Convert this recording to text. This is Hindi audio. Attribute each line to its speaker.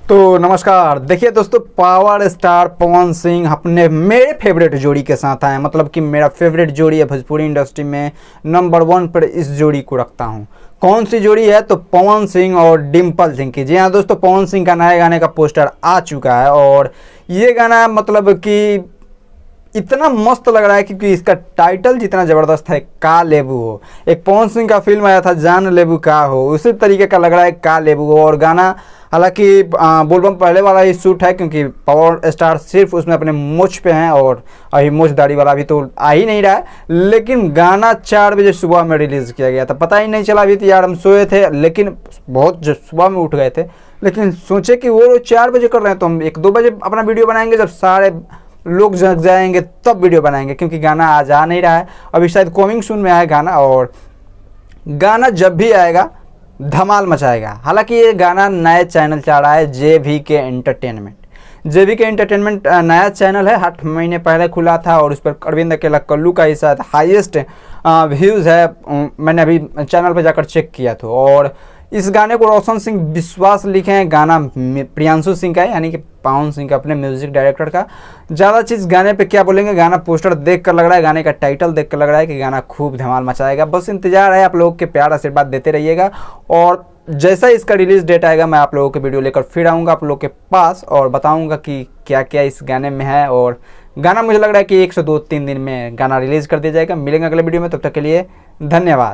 Speaker 1: तो नमस्कार। देखिए दोस्तों, पावर स्टार पवन सिंह अपने मेरे फेवरेट जोड़ी के साथ आए। मतलब कि मेरा फेवरेट जोड़ी है भोजपुरी इंडस्ट्री में, नंबर 1 पर इस जोड़ी को रखता हूँ। कौन सी जोड़ी है? तो पवन सिंह और डिम्पल सिंह की। जी हाँ दोस्तों, पवन सिंह का नए गाने का पोस्टर आ चुका है और ये गाना मतलब कि इतना मस्त लग रहा है क्योंकि इसका टाइटल जितना ज़बरदस्त है, का लेबू हो। एक पवन सिंह का फिल्म आया था जान लेबू का हो, उसी तरीके का लग रहा है का लेबू हो। और गाना हालांकि बोलबम पहले वाला ही शूट है क्योंकि पावर स्टार सिर्फ उसमें अपने मूछ पे हैं और अभी मूछ दाढ़ी वाला अभी तो आ ही नहीं रहा है। लेकिन गाना 4 बजे सुबह में रिलीज़ किया गया था, पता ही नहीं चला। अभी तो यार हम सोए थे, लेकिन बहुत सुबह में उठ गए थे। लेकिन सोचे कि वो 4 बजे कर रहे हैं तो हम 1-2 बजे अपना वीडियो बनाएंगे, जब सारे लोग जग जाएंगे तब वीडियो बनाएंगे, क्योंकि गाना आज आ नहीं रहा है। अभी शायद कमिंग सून में आए गाना, और गाना जब भी आएगा धमाल मचाएगा। हालांकि ये गाना नए चैनल से आ रहा है, JVK एंटरटेनमेंट। JVK एंटरटेनमेंट नया चैनल है, 8 महीने पहले खुला था और उस पर अरविंद अकेला कल्लू का ही शायद हाईएस्ट व्यूज़ है। मैंने अभी चैनल पर जाकर चेक किया था। और इस गाने को रोशन सिंह विश्वास लिखे हैं, गाना प्रियांशु सिंह का है, यानी कि पवन सिंह का अपने म्यूजिक डायरेक्टर का। ज़्यादा चीज़ गाने पे क्या बोलेंगे, गाना पोस्टर देख कर लग रहा है, गाने का टाइटल देख कर लग रहा है कि गाना खूब धमाल मचाएगा। बस इंतजार है, आप लोगों के प्यार आशीर्वाद देते रहिएगा। और जैसा इसका रिलीज़ डेट आएगा मैं आप लोगों के वीडियो लेकर फिर आऊँगा आप लोगों के पास और बताऊँगा कि क्या क्या इस गाने में है। और गाना मुझे लग रहा है कि 1 से 2-3 दिन में गाना रिलीज़ कर दिया जाएगा। मिलेंगे अगले वीडियो में, तब तक के लिए धन्यवाद।